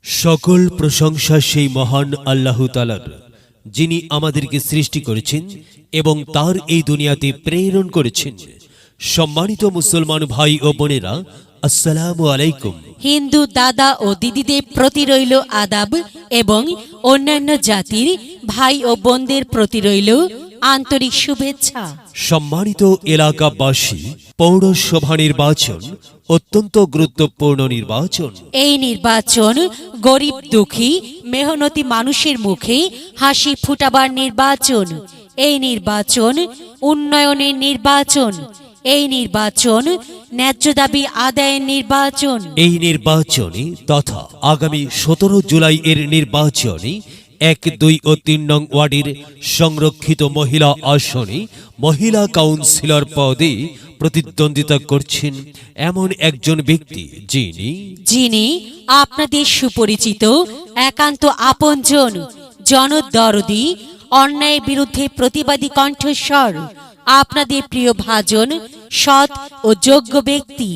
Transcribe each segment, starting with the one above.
সকল প্রশংসা সেই মহান আল্লাহ তাআলার, যিনি আমাদেরকে সৃষ্টি করেছেন এবং তার এই দুনিয়াতে প্রেরণ করেছেন। সম্মানিত মুসলমান ভাই ও বোনেরা, আসসালামু আলাইকুম। হিন্দু দাদা ও দিদিদের প্রতি রইল আদাব এবং অন্যান্য জাতির ভাই ও বোনদের প্রতি রইল আন্তরিক শুভেচ্ছা। সম্মানিত এলাকাবাসী, পৌরসভা নির্বাচন অত্যন্ত গুরুত্বপূর্ণ নির্বাচন। এই নির্বাচন গরিব দুঃখী মেহনতি মানুষের মুখে হাসি ফুটাবার নির্বাচন। এই নির্বাচন উন্নয়নের নির্বাচন। এই নির্বাচন ন্যায্য দাবি আদায়ের নির্বাচন। এই নির্বাচনে তথা আগামী 17 জুলাই এর নির্বাচনে 1, 2 ও 3 নং ওয়ার্ডের সংরক্ষিত মহিলা আসনে মহিলা কাউন্সিলর পদে প্রতিদ্বন্দ্বিতা করছেন এমন একজন ব্যক্তি, যিনি আপনাদের সুপরিচিত একান্ত আপনজন, জনদরদি, অন্যায়ের বিরুদ্ধে প্রতিবাদী কণ্ঠস্বর, আপনাদের প্রিয় ভাজন, সৎ ও যোগ্য ব্যক্তি,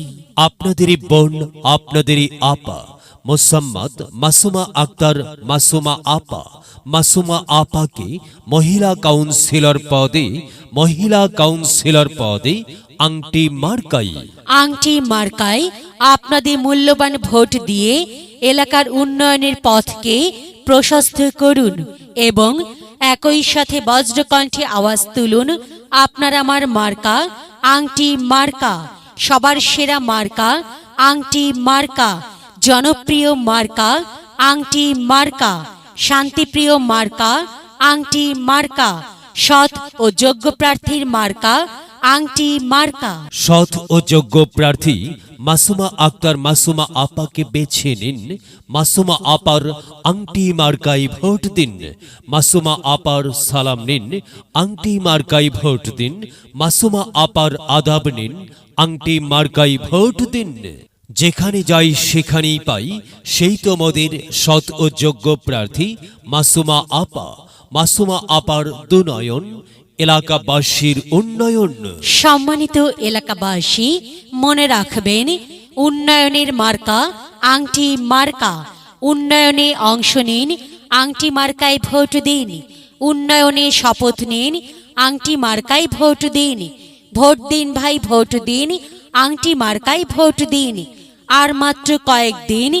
আপনাদেরই বোন, আপনাদেরই আপা মোসাম্মদ মাসুমা আক্তার মাসুমা আপা। মাসুমা আপাকে মহিলা কাউন্সিলর পদে আংটি মার্কায় আপনাদের মূল্যবান ভোট দিয়ে এলাকার উন্নয়নের পথকে প্রশস্ত করুন এবং একই সাথে বজ্রকণ্ঠে আওয়াজ তুলুন, আপনার আমার মার্কা আংটি মার্কা, সবার সেরা মার্কা আংটি মার্কা, জনপ্রিয় মার্কা আংটি মার্কা, শান্তিপ্রিয় মার্কা আংটি মার্কা, সৎ ও যোগ্য প্রার্থীর মার্কা আংটি মার্কা। সৎ ও যোগ্য প্রার্থী মাসুমা আক্তার মাসুমা আপাকে বেছে নিন। মাসুমা আপার আংটি মার্কায় ভোট দিন। মাসুমা আপার সালাম নিন, আংটি মার্কায় ভোট দিন। মাসুমা আপার আদাব নিন, আংটি মার্কায় ভোট দিন। যেখানে যাই সেখানেই পাই সেই তো মোদের সৎ ও যোগ্য প্রার্থী মাসুমা আপা। মাসুমা আপার দুনয়ন, এলাকাবাসীর উন্নয়ন। সম্মানিত এলাকাবাসী, মনে রাখবেন, উন্নয়নের মার্কা আংটি মার্কা। উন্নয়নে অংশ নিন, আংটি মার্কায় ভোট দিন। উন্নয়নে শপথ নিন, আংটি মার্কায় ভোট দিন। ভোট দিন ভাই, ভোট দিন, আংটি মার্কায় ভোট দিন। আর মাত্র কয়েকদিন,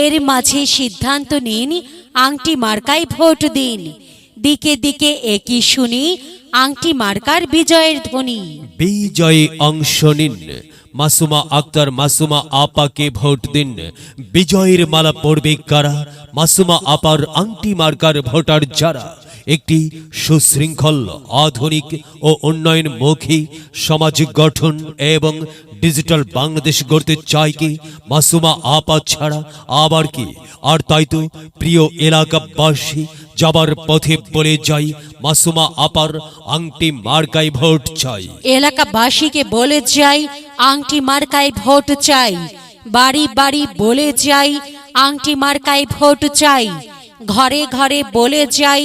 এর মাঝে সিদ্ধান্ত নিন, আংটি মার্কায় ভোট দিন। দিকে দিকে একই শুনি আংটি মার্কার বিজয়ের ধ্বনি। বিজয়ে অংশ নিন, মাসুমা আক্তার মাসুমা আপাকে ভোট দিন। বিজয়ের মালা পড়বে কারা? মাসুমা আপার আংটি মার্কার ভোটার যারা একটি সুশৃঙ্খল, আধুনিক ও উন্নয়নমুখী সমাজ গঠন এবং ডিজিটাল বাংলাদেশ গড়তে চায় কি মাসুমা আপা ছাড়া আবার কি? আর তাই তো প্রিয় এলাকাবাসী, যাবার পথে বলে যাই, মাসুমা আপার আংটি মার্কায় ভোট চাই। এলাকাবাসীকে বলে যাই, আংটি মার্কায় ভোট চাই। বাড়ি বাড়ি বলে যাই, আংটি মার্কায় ভোট চাই। ঘরে ঘরে বলে যাই,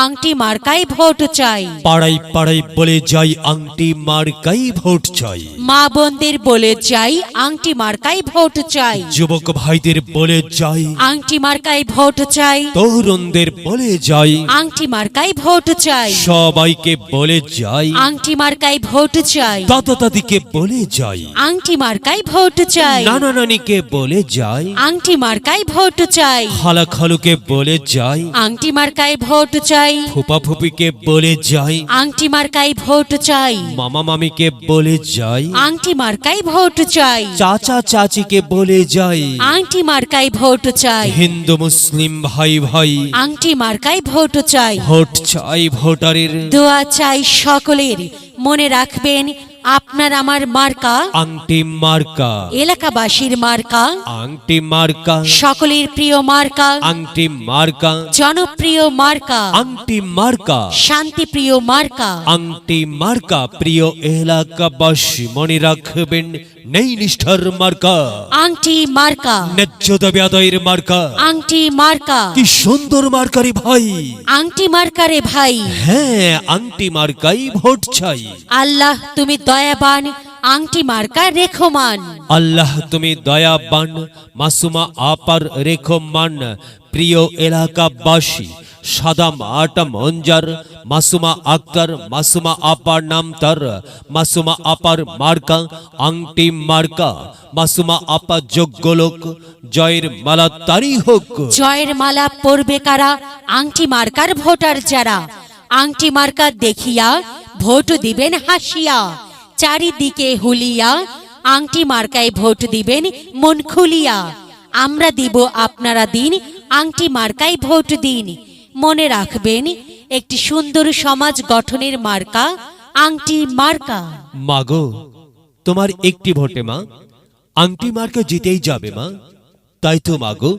আংটি মার্কায় ভোট চাই। পাড়ায় পাড়ায় বলে যাই, আংটি মার্কায় ভোট চাই। মা বোনদের বলে যাই, আংটি মার্কায় ভোট চাই। যুবক ভাইদের বলে যাই, আংটি মার্কায় ভোট চাই। তরুণদের বলে যাই, আংটি মার্কায় ভোট চাই। সবাইকে বলে যাই, আংটি মার্কায় ভোট চাই। দাদা দাদিকে বলে যাই, আংটি মার্কায় ভোট চাই। নানা নানিকে বলে যাই, আংটি মার্কায় ভোট চাই। খালা খালুকে বলে যাই, আংটি মার্কায় ভোট চাই। ফুপা ফুপিকে বলে যাই, আংটি মার্কায় ভোট চাই। মামা মামিকে বলে যাই, আংটি মার্কায় ভোট চাই। চাচা চাচিকে বলে যাই, আংটি মার্কায় ভোট চাই। হিন্দু মুসলিম ভাই ভাই, আংটি মার্কায় ভোট চাই। ভোট চাই ভোটারের, দোয়া চাই সকলের। মনে রাখবেন, আপনার আমার মার্কা আংটি মার্কা। এলাকাবাসীর মার্কা, আংটি মার্কা। সকলের প্রিয় মার্কা, আংটি মার্কা। জনপ্রিয় মার্কা, আংটি মার্কা। শান্তিপ্রিয় মার্কা। আংটি মার্কা। প্রিয় এলাকাবাসী, মনে রাখবেন, নেই নিষ্ঠার মার্কা, আংটি মার্কা। ন্যায্য দাবি আদায়ের মার্কা। আংটি মার্কা। কি সুন্দর মার্কারি ভাই! আংটি মার্কারে ভাই। হ্যাঁ, আংটি মার্কাই ভোট চাই। আল্লাহ তুমি দয়াবান, আংটি মার্কা রেখমান। আল্লাহ তুমি দয়াবান, মাসুমা আপার রেখমান। প্রিয় এলাকাবাসী, সাদা মাটা মঞ্জার মাসুমা আক্তার, মাসুমা আপার নাম তার। মাসুমা আপার মার্কা আংটি মার্কা। মাসুমা আপা যোগ্য লোক, জয়ের মালা তারই হোক। জয়ের মালা পরবে কারা? আংটি মার্কার ভোটার যারা। আংটি মার্কা দেখিয়া ভোট দিবেন হাসিয়া, চারিদিকে হুলিয়া আংটি মার্কায় ভোট দিবেন মন খুলিয়া। আমরা দিব আপনারা দিন, আংটি মার্কায় ভোট দিন। মনে রাখবেন, একটি সুন্দর সমাজ গঠনের মার্কা আংটি মার্কা। মাগো, তোমার একটি ভোটে মা আংটি মার্কা জিতেই যাবে মা। তাই তো মাগো,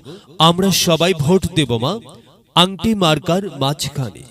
আমরা সবাই ভোট দেব মা আংটি মার্কার মাঝখানে।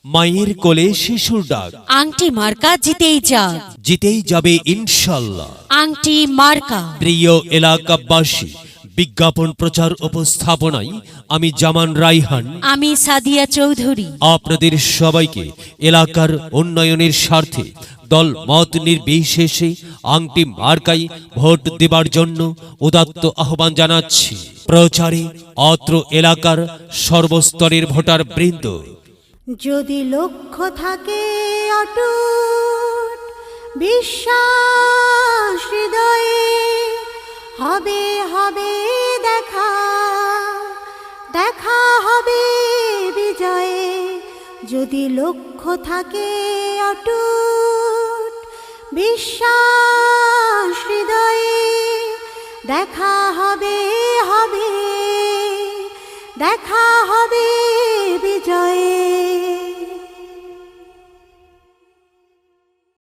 মায়ের কোলে শিশুর ডাক, আংটি মার্কা জিতেই যাক, জিতেই যাবে ইনশাল্লাহ। আংটি মার্কা। প্রিয় এলাকাবাসী, বিজ্ঞাপন প্রচার উপস্থাপনায় আমি জামান রাইহান, আমি সাদিয়া চৌধুরী আপনাদের সবাইকে এলাকার উন্নয়নের স্বার্থে দল মত নির্বিশেষে আংটি মার্কাই ভোট দেবার জন্য উদাত্ত আহ্বান জানাচ্ছি। প্রচারে অত্র এলাকার সর্বস্তরের ভোটার বৃন্দ। যদি লক্ষ্য থাকে অটুট বিশ্বাস হৃদয়ে, হবে হবে দেখা, দেখা হবে বিজয়ে। যদি লক্ষ্য থাকে অটুট বিশ্বাস হৃদয়ে, দেখা হবে হবে, দেখা হবে বিজয়ে।